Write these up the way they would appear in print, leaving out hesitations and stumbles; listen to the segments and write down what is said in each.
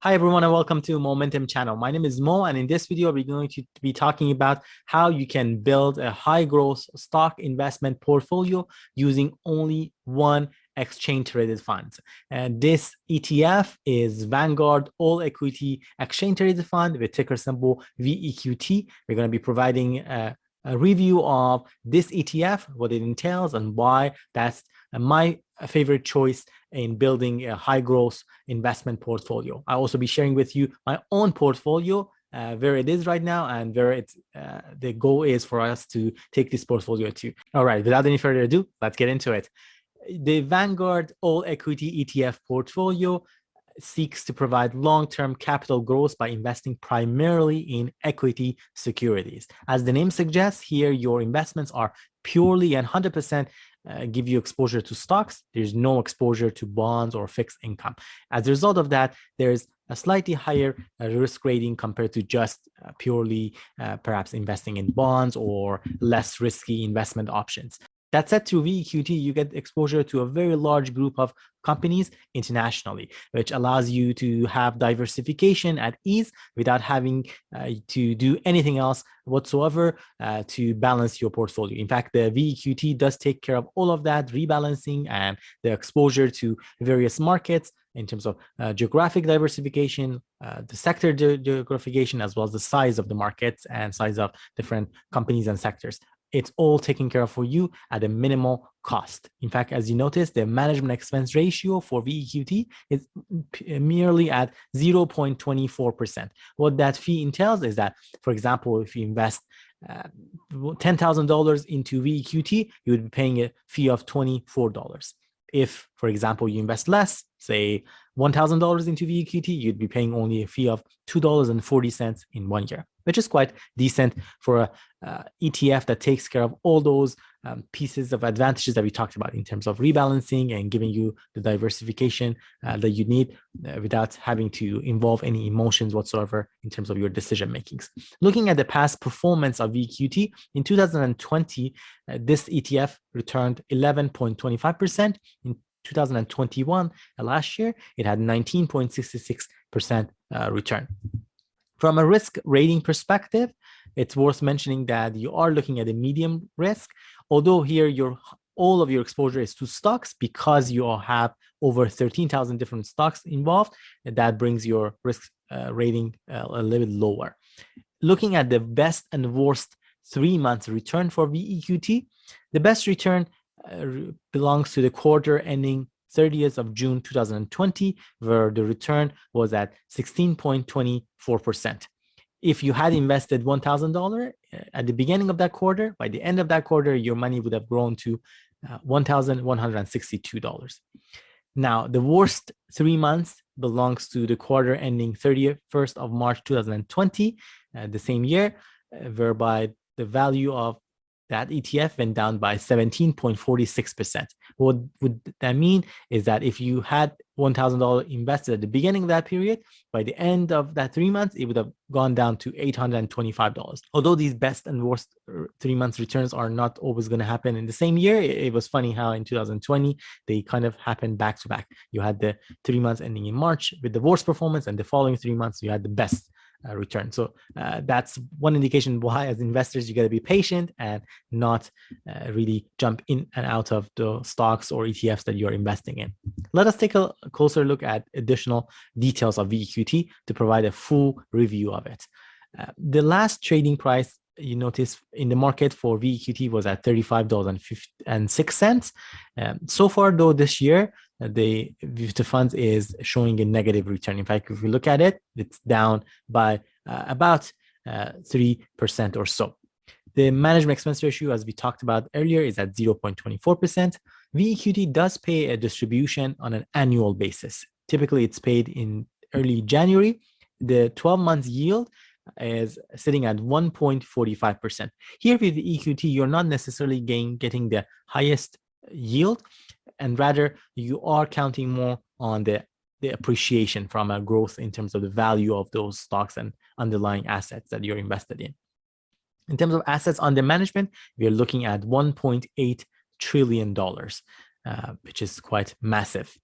Hi everyone and welcome to Momentum channel. My name is Mo, and in this video we're going to be talking about how you can build a high growth stock investment portfolio using only one exchange traded fund. And this ETF is Vanguard All-Equity Exchange Traded Fund with ticker symbol VEQT. We're going to be providing a review of this ETF, what it entails, and why that's my favorite choice in building a high growth investment portfolio. I'll also be sharing with you my own portfolio, where it is right now and where it's the goal is for us to take this portfolio to. All right, without any further ado, let's get into it. The Vanguard All-Equity ETF Portfolio seeks to provide long-term capital growth by investing primarily in equity securities. As the name suggests, here your investments are purely and 100% give you exposure to stocks. There's no exposure to bonds or fixed income. As a result of that, there's a slightly higher risk rating compared to just purely perhaps investing in bonds or less risky investment options. That said, through VEQT, you get exposure to a very large group of companies internationally, which allows you to have diversification at ease without having to do anything else whatsoever to balance your portfolio. In fact, the VEQT does take care of all of that rebalancing and the exposure to various markets in terms of geographic diversification, the sector diversification, as well as the size of the markets and size of different companies and sectors. It's all taken care of for you at a minimal cost. In fact, as you notice, the management expense ratio for VEQT is merely at 0.24%. What that fee entails is that, for example, if you invest $10,000 into VEQT, you would be paying a fee of $24. If, for example, you invest less, say $1,000 into VEQT, you'd be paying only a fee of $2.40 in 1 year, which is quite decent for a ETF that takes care of all those pieces of advantages that we talked about in terms of rebalancing and giving you the diversification that you need without having to involve any emotions whatsoever in terms of your decision makings. Looking at the past performance of VEQT, in 2020, this ETF returned 11.25%. In 2021, last year, it had 19.66% return. From a risk rating perspective, it's worth mentioning that you are looking at a medium risk, although here all of your exposure is to stocks because you all have over 13,000 different stocks involved, and that brings your risk rating a little bit lower. Looking at the best and worst 3 months return for VEQT, the best return belongs to the quarter ending 30th of June 2020, where the return was at 16.24%. If you had invested $1,000 at the beginning of that quarter, by the end of that quarter, your money would have grown to $1,162. Now, the worst 3 months belongs to the quarter ending 31st of March 2020, the same year, whereby the value of that ETF went down by 17.46%. What would that mean is that if you had $1,000 invested at the beginning of that period, by the end of that 3 months, it would have gone down to $825. Although these best and worst 3 months returns are not always going to happen in the same year, it was funny how in 2020, they kind of happened back to back. You had the 3 months ending in March with the worst performance, and the following 3 months, you had the best return. So that's one indication why, as investors, you got to be patient and not really jump in and out of the stocks or ETFs that you're investing in. Let us take a closer look at additional details of VEQT to provide a full review of it. The last trading price you notice in the market for VEQT was at $35.06. So far, though, this year, the funds is showing a negative return. In fact, if we look at it, it's down by about 3% or so. The management expense ratio, as we talked about earlier, is at 0.24%. VEQT does pay a distribution on an annual basis. Typically, it's paid in early January. The 12-month yield is sitting at 1.45%. Here with the EQT, you're not necessarily getting the highest yield, and rather you are counting more on the appreciation from a growth in terms of the value of those stocks and underlying assets that you're invested in. In terms of assets under management, we are looking at $1.8 trillion, which is quite massive.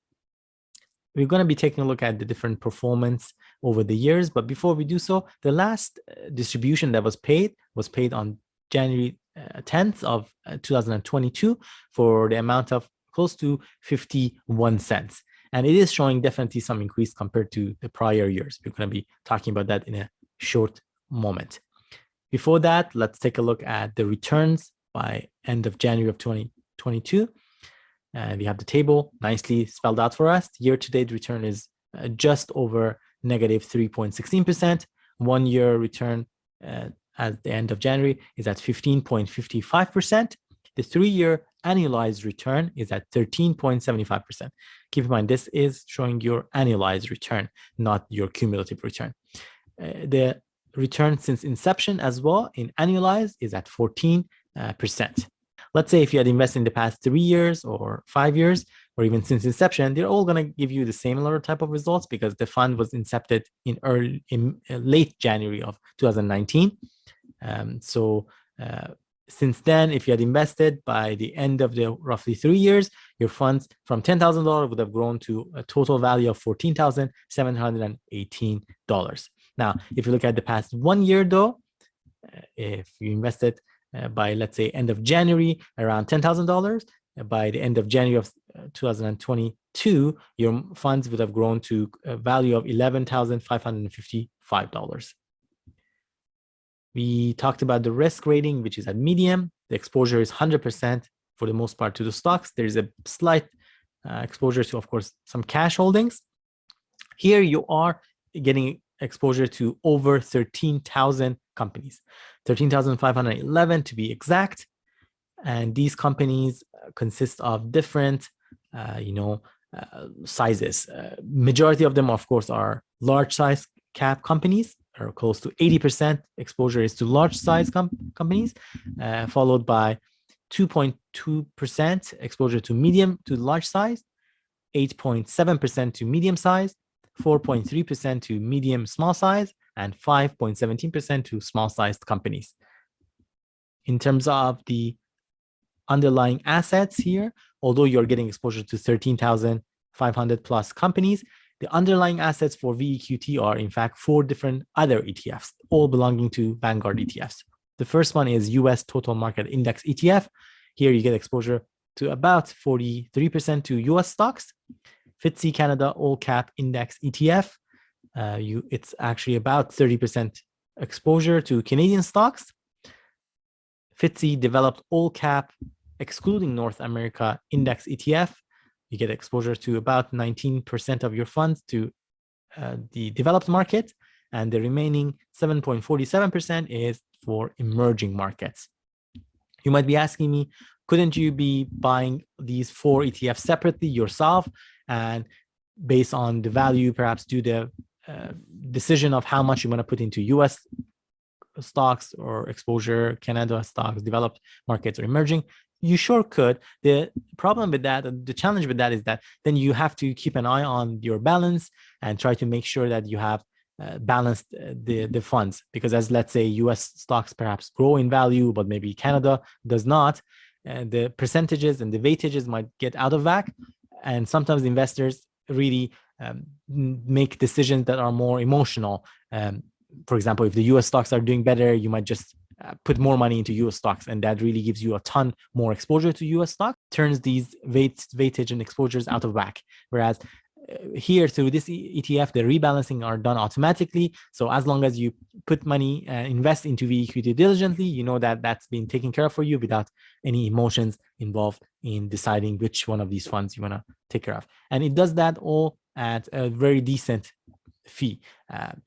we're going to be taking a look at the different performance over the years. But before we do so, the last distribution that was paid on January 10th of 2022 for the amount of close to 51 cents. And it is showing definitely some increase compared to the prior years. We're going to be talking about that in a short moment. Before that, let's take a look at the returns by end of January of 2022. And we have the table nicely spelled out for us. Year-to-date return is just over negative 3.16%. 1 year return at the end of January is at 15.55%. The 3-year annualized return is at 13.75%. Keep in mind, this is showing your annualized return, not your cumulative return. The return since inception as well in annualized is at 14%. Let's say if you had invested in the past 3 years or 5 years, or even since inception, they're all going to give you the similar type of results because the fund was incepted in late January of 2019. Since then, if you had invested by the end of the roughly 3 years, your funds from $10,000 would have grown to a total value of $14,718. Now, if you look at the past 1 year though, if you invested by, let's say, end of January, around $10,000, by the end of January of 2022, your funds would have grown to a value of $11,555. We talked about the risk rating, which is at medium. The exposure is 100% for the most part to the stocks. There's a slight exposure to, of course, some cash holdings. Here you are getting exposure to over 13,000 companies, 13,511 to be exact. And these companies consist of different, sizes. Majority of them, of course, are large size cap companies, or close to 80% exposure is to large size companies, followed by 2.2% exposure to medium to large size, 8.7% to medium size, 4.3% to medium small size, and 5.17% to small sized companies. In terms of the underlying assets here, although you're getting exposure to 13,500 plus companies, the underlying assets for VEQT are in fact 4 different other ETFs, all belonging to Vanguard ETFs. The first one is US Total Market Index ETF. Here you get exposure to about 43% to US stocks. FTSE Canada All Cap Index ETF, it's actually about 30% exposure to Canadian stocks. FTSE Developed All Cap excluding North America Index ETF, you get exposure to about 19% of your funds to the developed market, and the remaining 7.47% is for emerging markets. You might be asking me, couldn't you be buying these 4 ETFs separately yourself and based on the value, perhaps do the decision of how much you want to put into US stocks or exposure, Canada stocks, developed markets or emerging? You sure could. The problem with that, the challenge with that is that then you have to keep an eye on your balance and try to make sure that you have balanced the funds, because as let's say US stocks perhaps grow in value, but maybe Canada does not, the percentages and the weightages might get out of whack. And sometimes investors really make decisions that are more emotional. For example, if the US stocks are doing better, you might just put more money into US stocks, and that really gives you a ton more exposure to US stocks, turns these weightage and exposures out of whack. Whereas here through this ETF, the rebalancing are done automatically. So as long as you put money and invest into VEQT diligently, you know that that's been taken care of for you without any emotions involved in deciding which one of these funds you want to take care of. And it does that all at a very decent fee.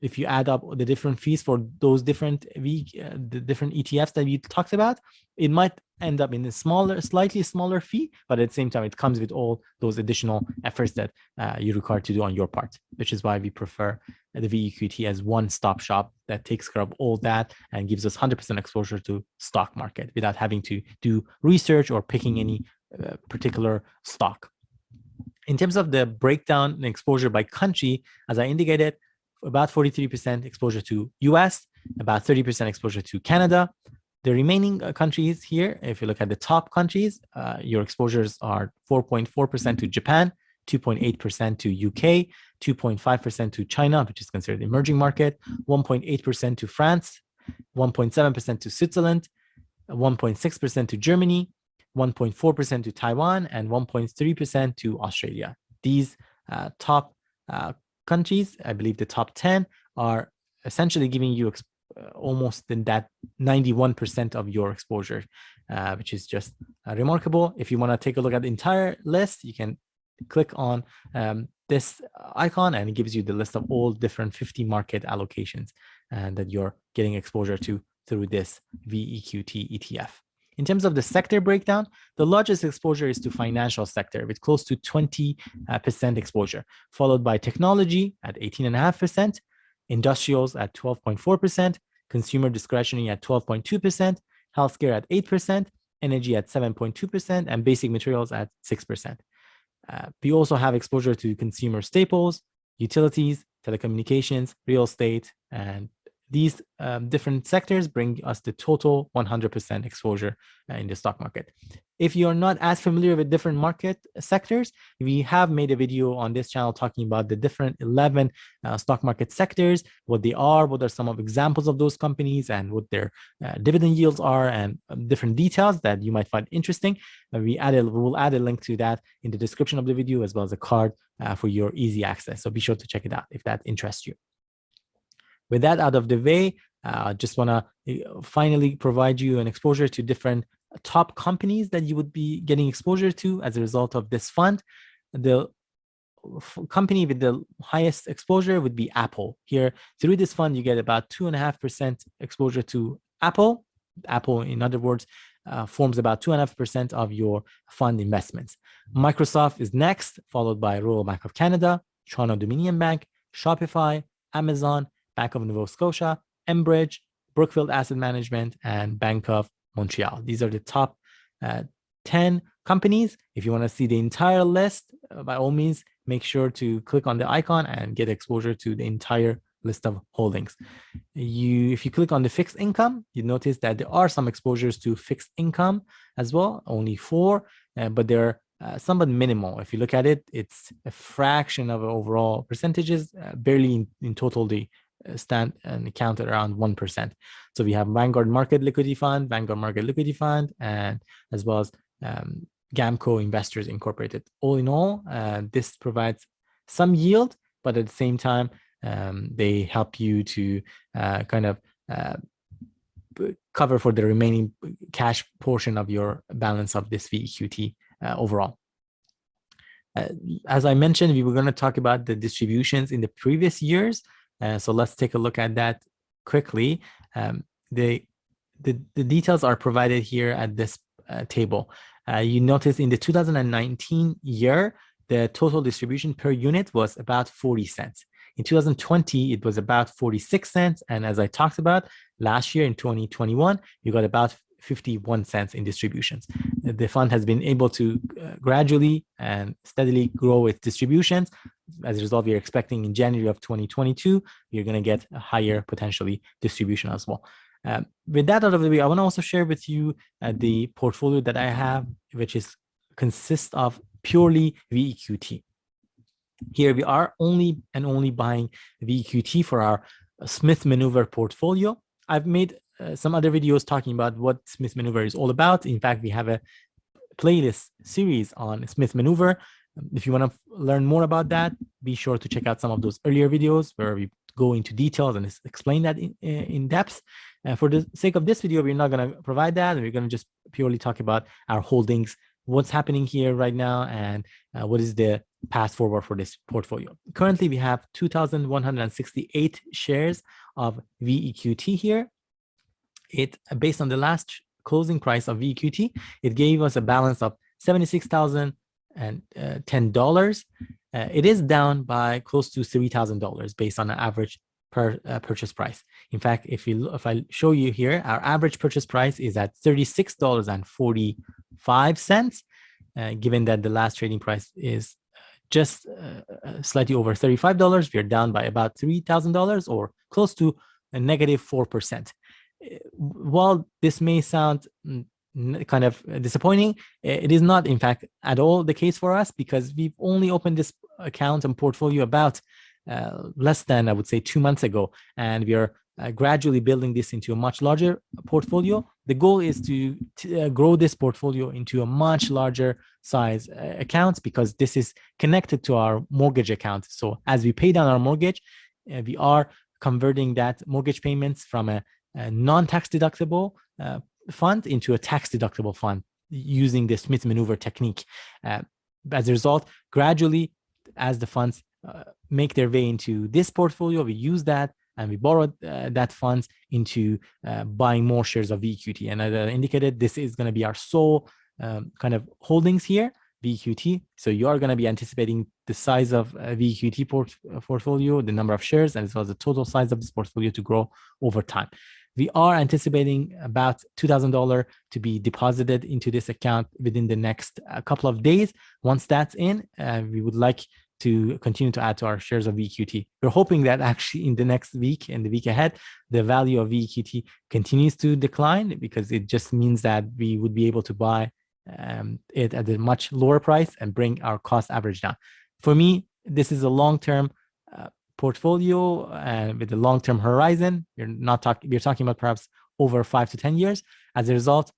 If you add up the different fees for those different the different ETFs that we talked about, it might end up in a slightly smaller fee, but at the same time, it comes with all those additional efforts that you're required to do on your part, which is why we prefer the VEQT as one-stop shop that takes care of all that and gives us 100% exposure to stock market without having to do research or picking any particular stock. In terms of the breakdown and exposure by country, as I indicated, about 43% exposure to US, about 30% exposure to Canada. The remaining countries here, if you look at the top countries, your exposures are 4.4% to Japan, 2.8% to UK, 2.5% to China, which is considered emerging market, 1.8% to France, 1.7% to Switzerland, 1.6% to Germany, 1.4% to Taiwan, and 1.3% to Australia. These top countries, I believe the top 10, are essentially giving you almost in that 91% of your exposure, which is just remarkable. If you want to take a look at the entire list, you can click on this icon, and it gives you the list of all different 50 market allocations that you're getting exposure to through this VEQT ETF. In terms of the sector breakdown, the largest exposure is to financial sector with close to 20% exposure, followed by technology at 18.5%, industrials at 12.4%, consumer discretionary at 12.2%, healthcare at 8%, energy at 7.2%, and basic materials at 6%. We also have exposure to consumer staples, utilities, telecommunications, real estate, and these different sectors bring us the total 100% exposure in the stock market. If you're not as familiar with different market sectors, we have made a video on this channel talking about the different 11 stock market sectors, what they are, what are some of examples of those companies, and what their dividend yields are, and different details that you might find interesting. We'll add a link to that in the description of the video, as well as a card for your easy access. So be sure to check it out if that interests you. With that out of the way, I just want to finally provide you an exposure to different top companies that you would be getting exposure to as a result of this fund. The company with the highest exposure would be Apple. Here, through this fund, you get about 2.5% exposure to Apple. Apple, in other words, forms about 2.5% of your fund investments. Microsoft is next, followed by Royal Bank of Canada, Toronto Dominion Bank, Shopify, Amazon, Bank of Nova Scotia, Enbridge, Brookfield Asset Management, and Bank of Montreal. These are the top 10 companies. If you want to see the entire list, by all means, make sure to click on the icon and get exposure to the entire list of holdings. If you click on the fixed income, you notice that there are some exposures to fixed income as well, only 4, but they're somewhat minimal. If you look at it, it's a fraction of overall percentages, barely in total they stand and count at around 1%. So we have Vanguard Market Liquidity Fund, Vanguard Market Liquidity Fund, and as well as GAMCO Investors Incorporated. All in all, this provides some yield, but at the same time, they help you to kind of cover for the remaining cash portion of your balance of this VEQT overall. As I mentioned, we were going to talk about the distributions in the previous years. So let's take a look at that quickly. The details are provided here at this table. You notice in the 2019 year, the total distribution per unit was about 40 cents. In 2020, it was about 46 cents. And as I talked about, last year in 2021, you got about 51 cents in distributions. The fund has been able to gradually and steadily grow its distributions. As a result, we are expecting in January of 2022, you're going to get a higher potentially distribution as well. With that out of the way, I want to also share with you the portfolio that I have, which consists of purely VEQT. Here we are only buying VEQT for our Smith Manoeuvre portfolio. I've made some other videos talking about what Smith Manoeuvre is all about. In fact, we have a playlist series on Smith Manoeuvre. If you want to learn more about that, be sure to check out some of those earlier videos where we go into details and explain that in depth. For the sake of this video, we're not going to provide that. We're going to just purely talk about our holdings, what's happening here right now, and what is the path forward for this portfolio. Currently, we have 2,168 shares of VEQT here. Based on the last closing price of VEQT, it gave us a balance of $76,010. It is down by close to $3,000 based on an average per purchase price. In fact, if I show you here, our average purchase price is at $36.45. Given that the last trading price is just slightly over $35, we are down by about $3,000 or close to a negative 4%. While this may sound kind of disappointing. It is not, in fact, at all the case for us, because we've only opened this account and portfolio about less than, I would say, 2 months ago, and we are gradually building this into a much larger portfolio. The goal is to grow this portfolio into a much larger size accounts, because this is connected to our mortgage account. So as we pay down our mortgage, we are converting that mortgage payments from a non-tax deductible fund into a tax deductible fund using the Smith Manoeuvre technique. As a result, gradually, as the funds make their way into this portfolio, we use that and we borrow that funds into buying more shares of VEQT. And as I indicated, this is going to be our sole kind of holdings here, VEQT. So you are going to be anticipating the size of VEQT portfolio, the number of shares, and as well as the total size of this portfolio to grow over time. We are anticipating about $2,000 to be deposited into this account within the next couple of days. Once that's in, we would like to continue to add to our shares of VEQT. We're hoping that actually in the next week and the week ahead, the value of VEQT continues to decline, because it just means that we would be able to buy it at a much lower price and bring our cost average down. For me, this is a long-term portfolio with a long-term horizon. We're talking about perhaps over 5 to 10 years. As a result,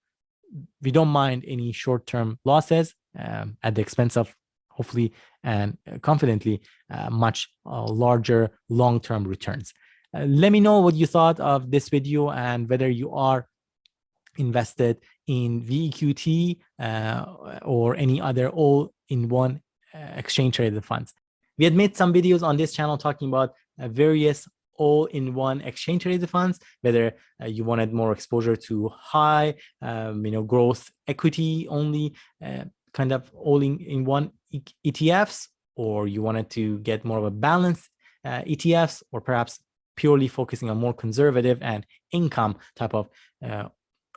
we don't mind any short-term losses at the expense of, hopefully and confidently, much larger long-term returns. Let me know what you thought of this video and whether you are invested in VEQT or any other all-in-one exchange traded funds. We had made some videos on this channel talking about various all-in-one exchange traded funds, whether you wanted more exposure to high, growth equity only kind of all-in-one ETFs, or you wanted to get more of a balanced ETFs, or perhaps purely focusing on more conservative and income type of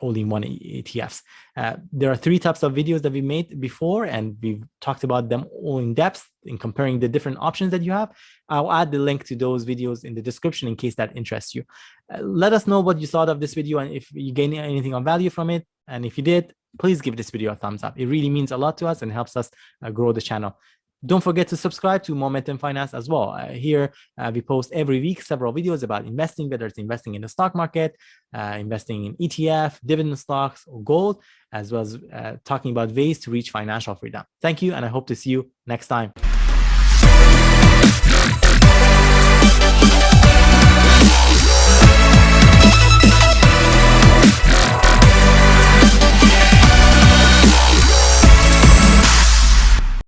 all-in-one ETFs. There are 3 types of videos that we made before, and we've talked about them all in depth in comparing the different options that you have. I'll add the link to those videos in the description in case that interests you. Let us know what you thought of this video and if you gained anything of value from it. And if you did, please give this video a thumbs up. It really means a lot to us and helps us grow the channel. Don't forget to subscribe to Momentum Finance as well. Here, we post every week several videos about investing, whether it's investing in the stock market, investing in ETF, dividend stocks, or gold, as well as talking about ways to reach financial freedom. Thank you, and I hope to see you next time.